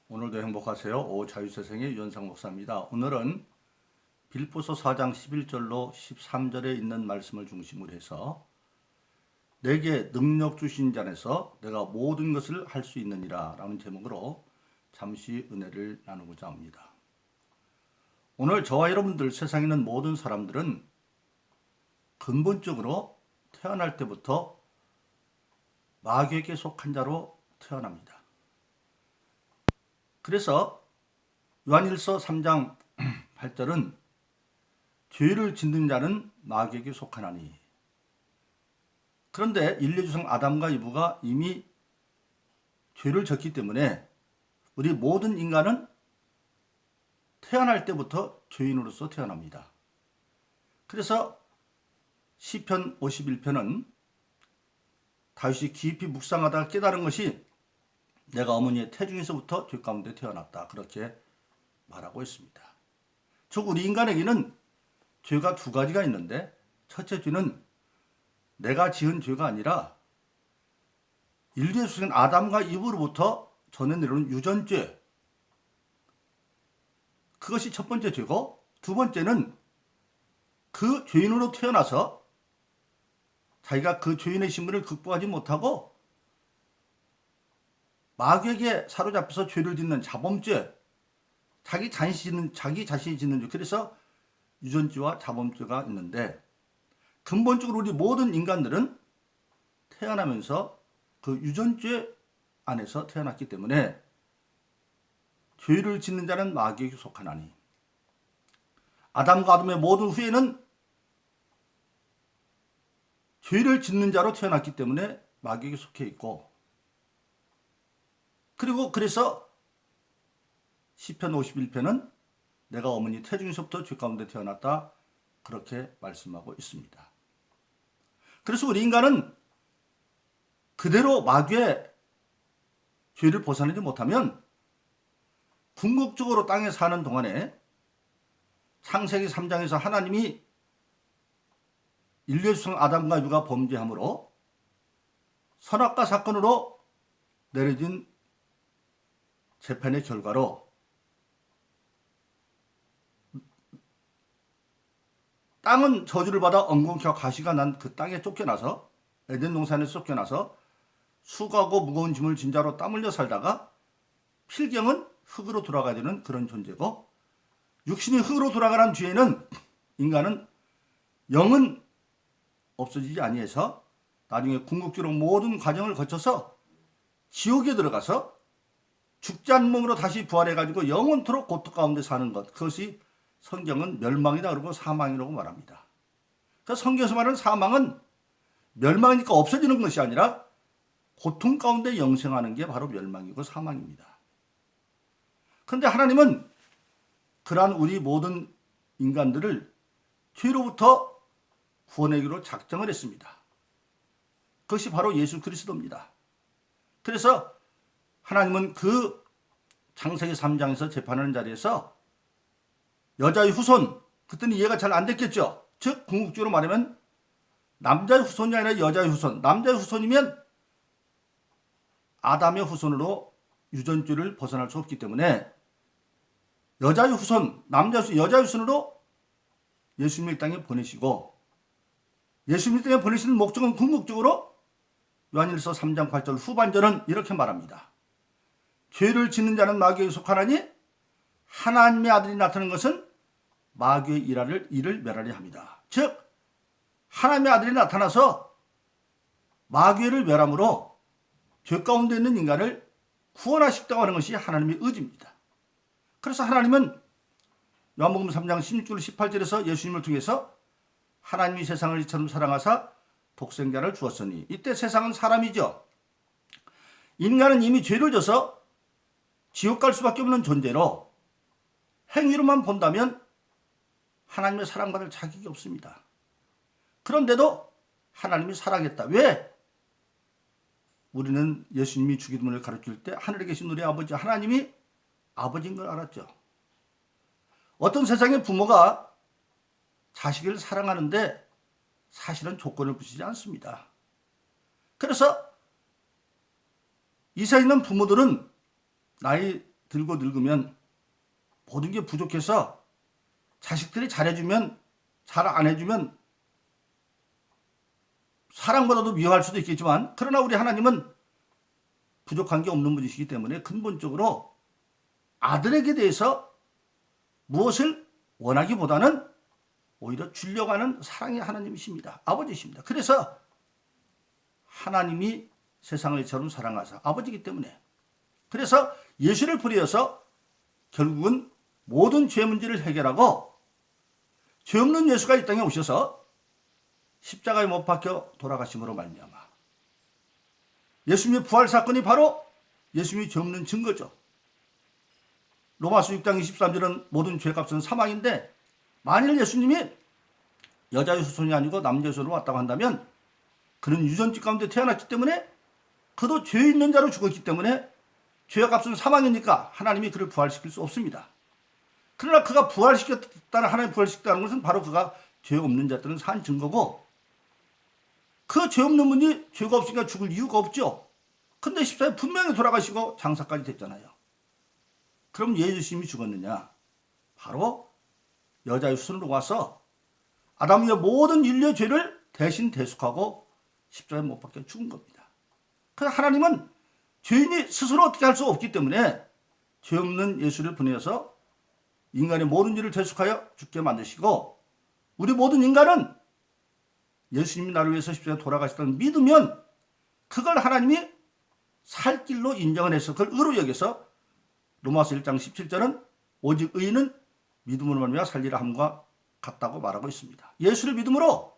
오늘도 행복하세요. 오자유세상의 유현상 목사입니다. 오늘은 빌보서 4장 11절로 13절에 있는 말씀을 중심으로 해서 내게 능력 주신 자 안에서 내가 모든 것을 할 수 있느니라 라는 제목으로 잠시 은혜를 나누고자 합니다. 오늘 저와 여러분들 세상에 있는 모든 사람들은 근본적으로 태어날 때부터 마귀에게 속한 자로 태어납니다. 그래서 요한일서 3장 8절은 죄를 짓는 자는 마귀에게 속하나니. 그런데 인류조상 아담과 이브가 이미 죄를 졌기 때문에 우리 모든 인간은 태어날 때부터 죄인으로서 태어납니다. 그래서 시편 51편은 다윗이 깊이 묵상하다가 깨달은 것이 내가 어머니의 태중에서부터 죄 가운데 태어났다. 그렇게 말하고 있습니다. 즉 우리 인간에게는 죄가 두 가지가 있는데 첫째 죄는 내가 지은 죄가 아니라 인류의 수생 아담과 이브로부터 전해 내려오는 유전죄. 그것이 첫 번째 죄고 두 번째는 그 죄인으로 태어나서 자기가 그 죄인의 신분을 극복하지 못하고 마귀에게 사로잡혀서 죄를 짓는 자범죄, 자기 자신이 짓는 죄. 그래서 유전죄와 자범죄가 있는데 근본적으로 우리 모든 인간들은 태어나면서 그 유전죄 안에서 태어났기 때문에 죄를 짓는 자는 마귀에게 속하나니. 아담과 아담의 모든 후에는 죄를 짓는 자로 태어났기 때문에 마귀에게 속해 있고, 그리고 그래서 시편 51편은 내가 어머니 태중에서부터 죄 가운데 태어났다 그렇게 말씀하고 있습니다. 그래서 우리 인간은 그대로 마귀의 죄를 벗어나지 못하면 궁극적으로 땅에 사는 동안에 창세기 3장에서 하나님이 인류의 수성 아담과 이브가 범죄함으로 선악과 사건으로 내려진 재판의 결과로 땅은 저주를 받아 엉겅퀴와 가시가 난 그 땅에 쫓겨나서 에덴 동산에서 쫓겨나서 수고하고 무거운 짐을 진 자로 땀 흘려 살다가 필경은 흙으로 돌아가야 되는 그런 존재고, 육신이 흙으로 돌아가는 뒤에는 인간은 영은 없어지지 아니해서 나중에 궁극적으로 모든 과정을 거쳐서 지옥에 들어가서 죽지 않은 몸으로 다시 부활해가지고 영원토록 고통 가운데 사는 것, 그것이 성경은 멸망이다 그러고 사망이라고 말합니다. 그러니까 성경에서 말하는 사망은 멸망이니까 없어지는 것이 아니라 고통 가운데 영생하는 게 바로 멸망이고 사망입니다. 그런데 하나님은 그러한 우리 모든 인간들을 죄로부터 구원하기로 작정을 했습니다. 그것이 바로 예수 그리스도입니다. 그래서 하나님은 그 창세기 3장에서 재판하는 자리에서 여자의 후손, 그때는 이해가 잘 안 됐겠죠. 즉 궁극적으로 말하면 남자의 후손이 아니라 여자의 후손, 남자의 후손이면 아담의 후손으로 유전죄를 벗어날 수 없기 때문에 여자의 후손, 여자의 후손으로 예수님을 땅에 보내시고, 예수님을 땅에 보내시는 목적은 궁극적으로 요한일서 3장 8절 후반절은 이렇게 말합니다. 죄를 짓는 자는 마귀에게 속하나니 하나님의 아들이 나타난 것은 마귀의 일을 멸하려 합니다. 즉 하나님의 아들이 나타나서 마귀를 멸함으로 죄 가운데 있는 인간을 구원하시겠다고 하는 것이 하나님의 의지입니다. 그래서 하나님은 요한복음 3장 16절 18절에서 예수님을 통해서 하나님이 세상을 이처럼 사랑하사 독생자를 주었으니, 이때 세상은 사람이죠. 인간은 이미 죄를 져서 지옥 갈 수밖에 없는 존재로 행위로만 본다면 하나님의 사랑받을 자격이 없습니다. 그런데도 하나님이 사랑했다. 왜? 우리는 예수님이 죽임을 가르칠 때 하늘에 계신 우리 아버지 하나님이 아버지인 걸 알았죠. 어떤 세상의 부모가 자식을 사랑하는데 사실은 조건을 붙이지 않습니다. 그래서 이 세상에 있는 부모들은 나이 들고 늙으면 모든 게 부족해서 자식들이 잘해주면 잘 안 해주면 사랑보다도 미워할 수도 있겠지만, 그러나 우리 하나님은 부족한 게 없는 분이시기 때문에 근본적으로 아들에게 대해서 무엇을 원하기보다는 오히려 주려고 하는 사랑의 하나님이십니다. 아버지십니다. 그래서 하나님이 세상을 이처럼 사랑하사 아버지이기 때문에, 그래서 예수를 부려서 결국은 모든 죄 문제를 해결하고 죄 없는 예수가 이 땅에 오셔서 십자가에 못 박혀 돌아가심으로 말미암아 예수님의 부활 사건이 바로 예수님이 죄 없는 증거죠. 로마서 6장 23절은 모든 죄값은 사망인데, 만일 예수님이 여자의 후손이 아니고 남자의 후손으로 왔다고 한다면 그는 유전지 가운데 태어났기 때문에 그도 죄 있는 자로 죽었기 때문에 죄의 값은 사망이니까 하나님이 그를 부활시킬 수 없습니다. 그러나 그가 부활시켰다는, 하나님 부활시켰다는 것은 바로 그가 죄 없는 자들은 산 증거고, 그 죄 없는 분이 죄가 없으니까 죽을 이유가 없죠. 근데 십자가에 분명히 돌아가시고 장사까지 됐잖아요. 그럼 예수님이 죽었느냐? 바로 여자의 후손으로 와서 아담의 모든 인류의 죄를 대신 대속하고 십자가에 못 박혀 죽은 겁니다. 그래서 하나님은 죄인이 스스로 어떻게 할 수 없기 때문에 죄 없는 예수를 보내서 인간의 모든 일을 대속하여 죽게 만드시고, 우리 모든 인간은 예수님이 나를 위해서 십자가에 돌아가셨다는 믿으면 그걸 하나님이 살 길로 인정을 해서 그걸 의로 여겨서 로마서 1장 17절은 오직 의인은 믿음으로 말미암아 살리라 함과 같다고 말하고 있습니다. 예수를 믿음으로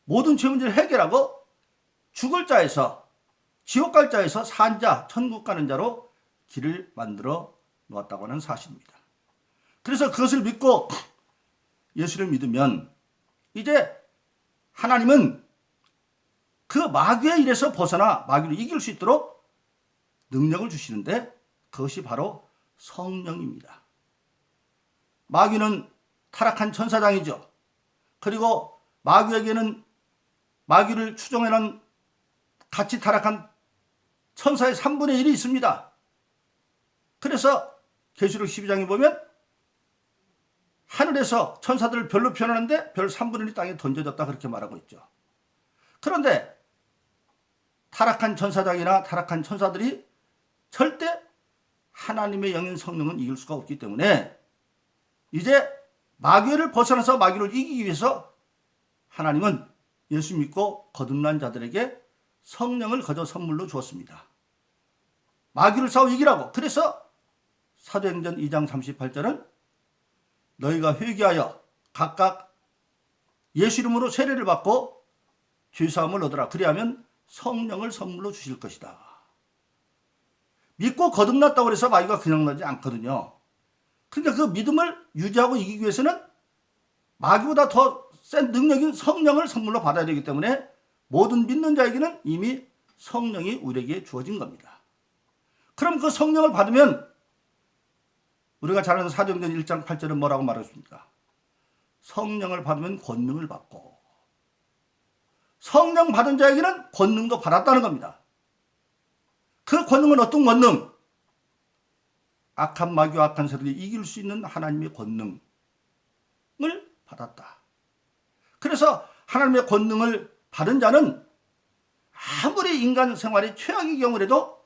모든 죄 문제를 해결하고 죽을 자에서 지옥 갈 자에서 산 자, 천국 가는 자로 길을 만들어 놓았다고 하는 사실입니다. 그래서 그것을 믿고 예수를 믿으면 이제 하나님은 그 마귀의 일에서 벗어나 마귀를 이길 수 있도록 능력을 주시는데, 그것이 바로 성령입니다. 마귀는 타락한 천사장이죠. 그리고 마귀에게는 마귀를 추종해놓은 같이 타락한 천사의 3분의 1이 있습니다. 그래서 계시록 12장에 보면 하늘에서 천사들을 별로 표현하는데 별 3분의 1이 땅에 던져졌다 그렇게 말하고 있죠. 그런데 타락한 천사장이나 타락한 천사들이 절대 하나님의 영인 성령은 이길 수가 없기 때문에 이제 마귀를 벗어나서 마귀를 이기기 위해서 하나님은 예수 믿고 거듭난 자들에게 성령을 거저 선물로 주었습니다. 마귀를 싸워 이기라고. 그래서 사도행전 2장 38절은 너희가 회개하여 각각 예수 이름으로 세례를 받고 죄사함을 얻으라. 그리하면 성령을 선물로 주실 것이다. 믿고 거듭났다고 해서 마귀가 그냥 나지 않거든요. 그러니까 그 믿음을 유지하고 이기기 위해서는 마귀보다 더 센 능력인 성령을 선물로 받아야 되기 때문에 모든 믿는 자에게는 이미 성령이 우리에게 주어진 겁니다. 그럼 그 성령을 받으면 우리가 잘 아는 사도행전 1장 8절은 뭐라고 말했습니까? 성령을 받으면 권능을 받고, 성령 받은 자에게는 권능도 받았다는 겁니다. 그 권능은 어떤 권능? 악한 마귀와 악한 세력을 이길 수 있는 하나님의 권능을 받았다. 그래서 하나님의 권능을 받은 자는 아무리 인간 생활이 최악의 경우라도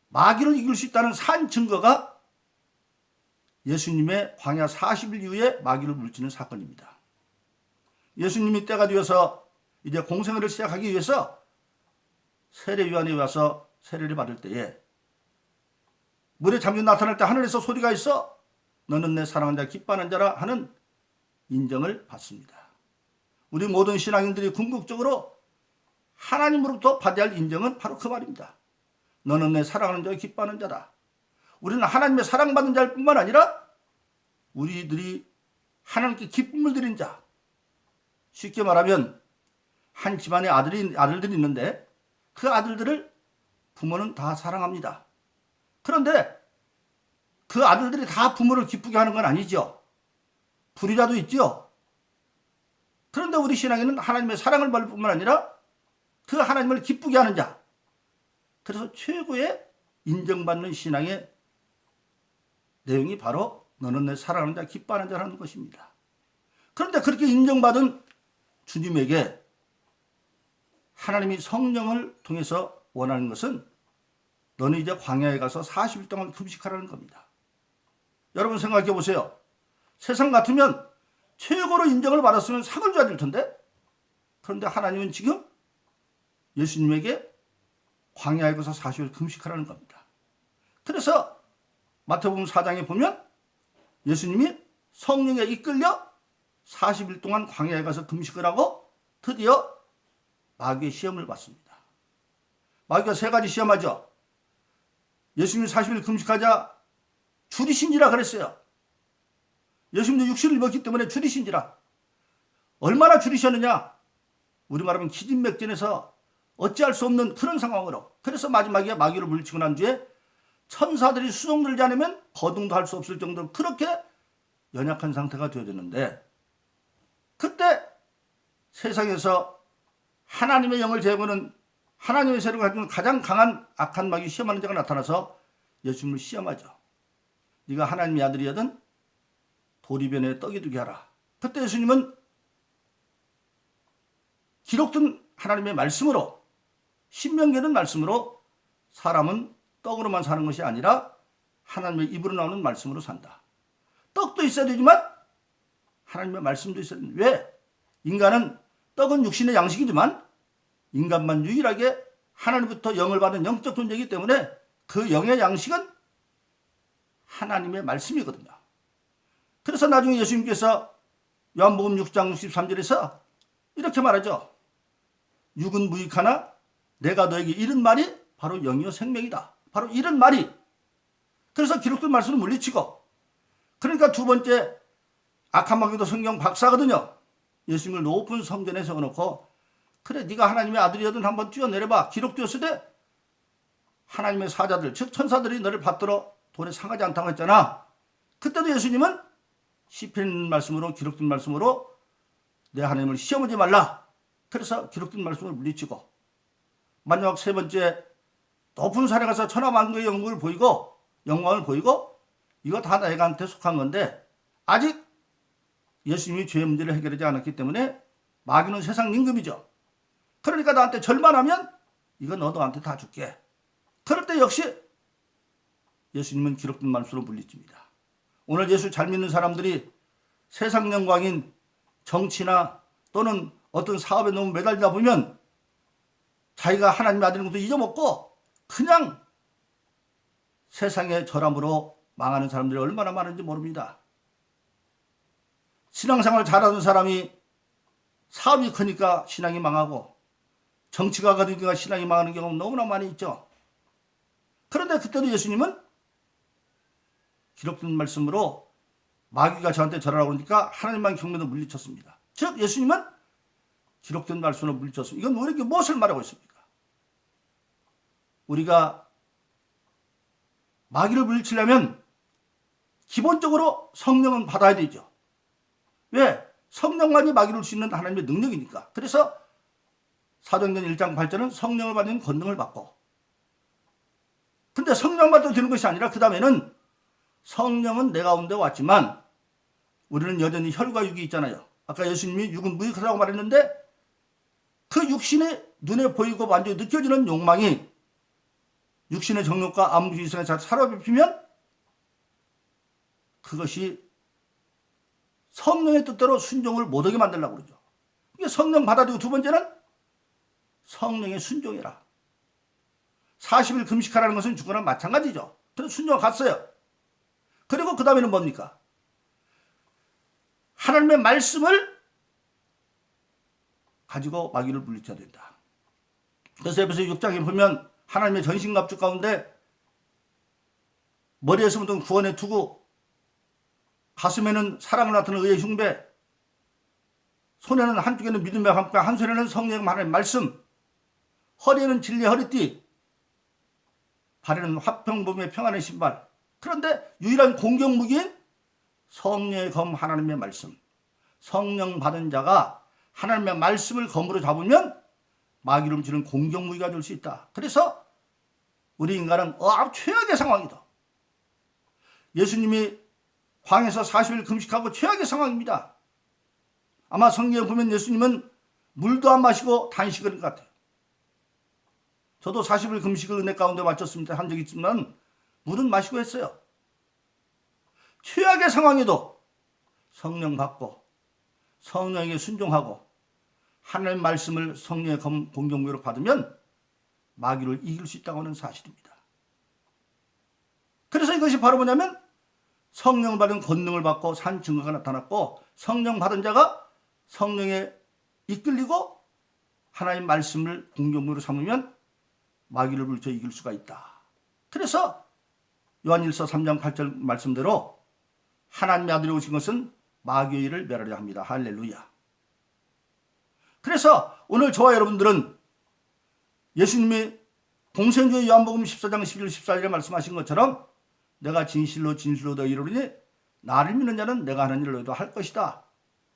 마귀를 이길 수 있다는 산 증거가 예수님의 광야 40일 이후에 마귀를 물리치는 사건입니다. 예수님이 때가 되어서 이제 공생애를 시작하기 위해서 세례요한이 와서 세례를 받을 때에 물에 잠겨 나타날 때 하늘에서 소리가 있어 너는 내 사랑하는 자 기뻐하는 자라 하는 인정을 받습니다. 우리 모든 신앙인들이 궁극적으로 하나님으로부터 받아야 할 인정은 바로 그 말입니다. 너는 내 사랑하는 자 기뻐하는 자다. 우리는 하나님의 사랑받는 자일 뿐만 아니라 우리들이 하나님께 기쁨을 드린 자. 쉽게 말하면 한 집안에 아들들이 있는데 그 아들들을 부모는 다 사랑합니다. 그런데 그 아들들이 다 부모를 기쁘게 하는 건 아니죠. 불의라도 있죠. 그런데 우리 신앙에는 하나님의 사랑을 받을 뿐만 아니라 그 하나님을 기쁘게 하는 자. 그래서 최고의 인정받는 신앙의 내용이 바로 너는 내 사랑하는 자 기뻐하는 자라는 것입니다. 그런데 그렇게 인정받은 주님에게 하나님이 성령을 통해서 원하는 것은 너는 이제 광야에 가서 40일 동안 금식하라는 겁니다. 여러분 생각해 보세요. 세상 같으면 최고로 인정을 받았으면 상을 줘야 될 텐데, 그런데 하나님은 지금 예수님에게 광야에 가서 40일 금식하라는 겁니다. 그래서 마태복음 4장에 보면 예수님이 성령에 이끌려 40일 동안 광야에 가서 금식을 하고 드디어 마귀의 시험을 받습니다. 마귀가 세 가지 시험하죠. 예수님이 40일 금식하자 줄이신지라 그랬어요. 예수님도 육신을 입었기 때문에 줄이신지라. 얼마나 줄이셨느냐. 우리 말하면 기진맥진해서 어찌할 수 없는 그런 상황으로. 그래서 마지막에 마귀를 물리치고 난 뒤에 천사들이 수종 들지 않으면 거둥도 할 수 없을 정도로 그렇게 연약한 상태가 되어졌는데, 그때 세상에서 하나님의 영을 제거하는 하나님의 세력을 가지고 가장 강한 악한 마귀 시험하는 자가 나타나서 예수님을 시험하죠. 네가 하나님의 아들이거든 도리변에 떡이 두게 하라. 그때 예수님은 기록된 하나님의 말씀으로, 신명기는 말씀으로 사람은 떡으로만 사는 것이 아니라 하나님의 입으로 나오는 말씀으로 산다. 떡도 있어야 되지만 하나님의 말씀도 있어야 된다. 왜? 인간은 떡은 육신의 양식이지만 인간만 유일하게 하나님부터 영을 받은 영적 존재이기 때문에 그 영의 양식은 하나님의 말씀이거든요. 그래서 나중에 예수님께서 요한복음 6장 63절에서 이렇게 말하죠. 육은 무익하나 내가 너에게 이른 말이 바로 영이요 생명이다. 바로 이런 말이. 그래서 기록된 말씀을 물리치고, 그러니까 두 번째 악한 마귀도 성경 박사거든요. 예수님을 높은 성전에 세워놓고 그래 네가 하나님의 아들이거든 한번 뛰어내려봐. 기록되었으되 하나님의 사자들 즉 천사들이 너를 받들어 돌에 상하지 않다고 했잖아. 그때도 예수님은 시편 말씀으로 기록된 말씀으로 내 하나님을 시험하지 말라. 그래서 기록된 말씀을 물리치고, 마지막 세 번째 높은 산에 가서 천하만국의 영광을 보이고 이거 다 내가한테 속한 건데 아직 예수님이 죄의 문제를 해결하지 않았기 때문에 마귀는 세상 임금이죠. 그러니까 나한테 절만하면 이거 너도 나한테 다 줄게. 그럴 때 역시 예수님은 기록된 말씀으로 물리칩니다. 오늘 예수 잘 믿는 사람들이 세상 영광인 정치나 또는 어떤 사업에 너무 매달리다 보면 자기가 하나님의 아들인 것도 잊어먹고 그냥 세상의 절함으로 망하는 사람들이 얼마나 많은지 모릅니다. 신앙생활 잘하는 사람이 사업이 크니까 신앙이 망하고 정치가 가니까 신앙이 망하는 경우는 너무나 많이 있죠. 그런데 그때도 예수님은 기록된 말씀으로 마귀가 저한테 절하라고 그러니까 하나님만 경배도 물리쳤습니다. 즉 예수님은 기록된 말씀으로 물리쳤습니다. 이건 우리에게 무엇을 말하고 있습니까? 우리가 마귀를 물리치려면 기본적으로 성령은 받아야 되죠. 왜? 성령만이 마귀를 줄 수 있는 하나님의 능력이니까. 그래서 사도행전 1장 8절은 성령을 받는 권능을 받고, 근데 성령 받아도 되는 것이 아니라 그 다음에는 성령은 내 가운데 왔지만 우리는 여전히 혈과 육이 있잖아요. 아까 예수님이 육은 무익하다고 말했는데 그 육신의 눈에 보이고 완전히 느껴지는 욕망이 육신의 정욕과 안목이성에 잘 사로잡히면 그것이 성령의 뜻대로 순종을 못하게 만들려고 그러죠. 이게 성령 받아들이고 두 번째는 성령의 순종이라. 40일 금식하라는 것은 죽거나 마찬가지죠. 그래서 순종 갔어요. 그리고 그 다음에는 뭡니까? 하나님의 말씀을 가지고 마귀를 물리쳐야 된다. 그래서 에베소 6장에 보면 하나님의 전신갑주 가운데 머리에서 묻은 구원의 투구, 가슴에는 사랑을 나타내는 의의 흉배, 손에는 한쪽에는 믿음의 함께 한 손에는 성령의 하나님의 말씀, 허리에는 진리의 허리띠, 발에는 화평범의 평안의 신발. 그런데 유일한 공격 무기인 성령의 검 하나님의 말씀. 성령 받은 자가 하나님의 말씀을 검으로 잡으면 마귀를 훔치는 공격 무기가 될 수 있다. 그래서 우리 인간은 최악의 상황이다. 예수님이 광에서 40일 금식하고 최악의 상황입니다. 아마 성경에 보면 예수님은 물도 안 마시고 단식을 한 것 같아요. 저도 40일 금식을 은혜 가운데 마쳤습니다. 한 적이 있지만 물은 마시고 했어요. 최악의 상황에도 성령 받고 성령에게 순종하고 하나님의 말씀을 성령의 공동묘로 받으면 마귀를 이길 수 있다고 하는 사실입니다. 그래서 이것이 바로 뭐냐면 성령을 받은 권능을 받고 산 증거가 나타났고 성령 받은 자가 성령에 이끌리고 하나님 말씀을 공동묘로 삼으면 마귀를 물리쳐 이길 수가 있다. 그래서 요한일서 3장 8절 말씀대로 하나님의 아들이 오신 것은 마귀의 일을 멸하려 합니다. 할렐루야. 그래서 오늘 저와 여러분들은 예수님이 공생주의 요한복음 14장 11절 14절에 말씀하신 것처럼 내가 진실로 진실로 너희를 이루리니 나를 믿는 자는 내가 하는 일을 너희도 할 것이다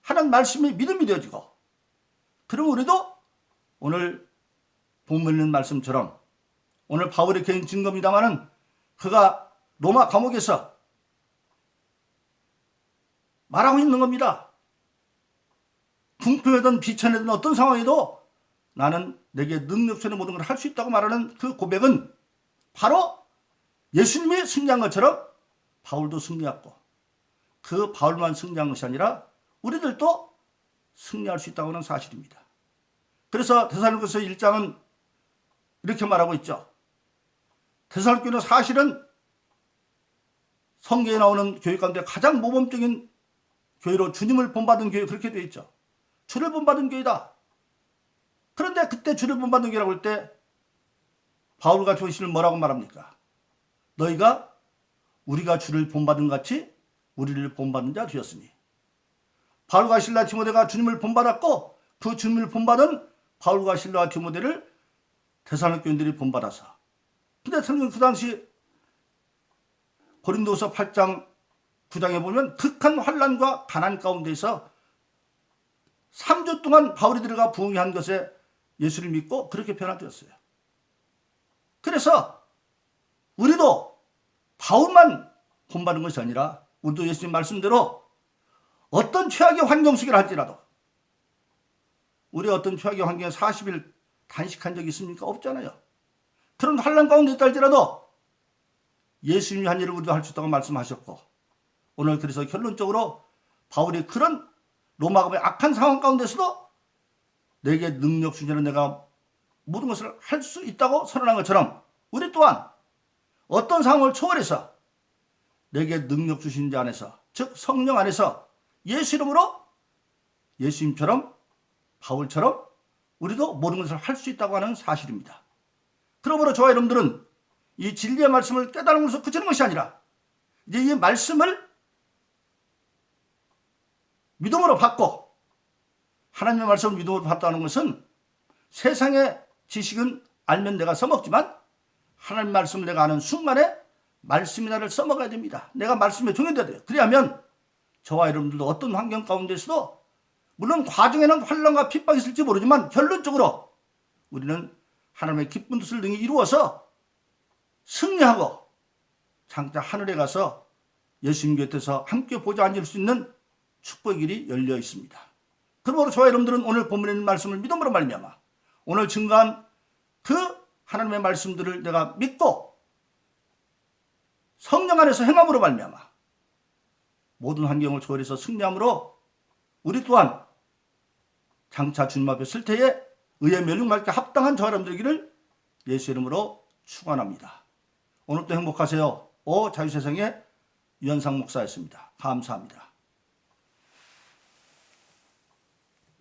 하는 말씀이 믿음이 되어지고, 그럼 우리도 오늘 본문에 있는 말씀처럼 오늘 바울의 개인 증거입니다마는 그가 로마 감옥에서 말하고 있는 겁니다. 궁핍이든 비천이든 어떤 상황에도 나는 내게 능력처럼 모든 걸 할 수 있다고 말하는 그 고백은 바로 예수님이 승리한 것처럼 바울도 승리했고, 그 바울만 승리한 것이 아니라 우리들도 승리할 수 있다고 하는 사실입니다. 그래서 데살로니가서 1장은 이렇게 말하고 있죠. 데살로니가는 사실은 성경에 나오는 교회 가운데 가장 모범적인 교회로 주님을 본받은 교회, 그렇게 되어 있죠. 주를 본받은 교회다. 그런데 그때 주를 본받은 교회라고 할 때 바울과 조신을 뭐라고 말합니까? 너희가 우리가 주를 본받은 같이 우리를 본받은 자 되었으니. 바울과 실라 디모데가 주님을 본받았고 그 주님을 본받은 바울과 실라와 디모데를 데살로니가 교인들이 본받아서. 근데 성경 그 당시 고린도서 8장 9장에 보면 극한 환난과 가난 가운데서 3주 동안 바울이 들어가 부흥한 것에 예수를 믿고 그렇게 변화되었어요. 그래서 우리도 바울만 본받는 것이 아니라 우리도 예수님 말씀대로 어떤 최악의 환경 속이라 할지라도, 우리 어떤 최악의 환경에 40일 단식한 적이 있습니까? 없잖아요. 그런 환난 가운데 있다 할지라도 예수님이 한 일을 우리도 할 수 있다고 말씀하셨고, 오늘 그래서 결론적으로 바울이 그런 로마감의 악한 상황 가운데서도 내게 능력 주시는 내가 모든 것을 할 수 있다고 선언한 것처럼 우리 또한 어떤 상황을 초월해서 내게 능력 주신 자 안에서, 즉 성령 안에서 예수 이름으로 예수님처럼 바울처럼 우리도 모든 것을 할 수 있다고 하는 사실입니다. 그러므로 저와 여러분들은 이 진리의 말씀을 깨달음으로써 그치는 것이 아니라 이제 이 말씀을 믿음으로 받고, 하나님의 말씀을 믿음으로 받다는 것은 세상의 지식은 알면 내가 써먹지만 하나님의 말씀을 내가 아는 순간에 말씀이 나를 써먹어야 됩니다. 내가 말씀에 종현돼야 돼요. 그래야면 저와 여러분들도 어떤 환경 가운데서도 물론 과정에는 환난과 핍박이 있을지 모르지만 결론적으로 우리는 하나님의 기쁜 뜻을 능히 이루어서 승리하고 장차 하늘에 가서 예수님 곁에서 함께 보좌 앉을 수 있는 축복의 길이 열려 있습니다. 그러므로 저와 여러분들은 오늘 본문에 있는 말씀을 믿음으로 말미암아 오늘 증거한 그 하나님의 말씀들을 내가 믿고 성령 안에서 행함으로 말미암아 모든 환경을 초월해서 승리함으로 우리 또한 장차 주님 앞에 설 때에 의의 멸류관께 합당한 저와 여러분들이기를 예수 이름으로 축원합니다. 오늘도 행복하세요. 오 자유세상의 유현상 목사였습니다. 감사합니다.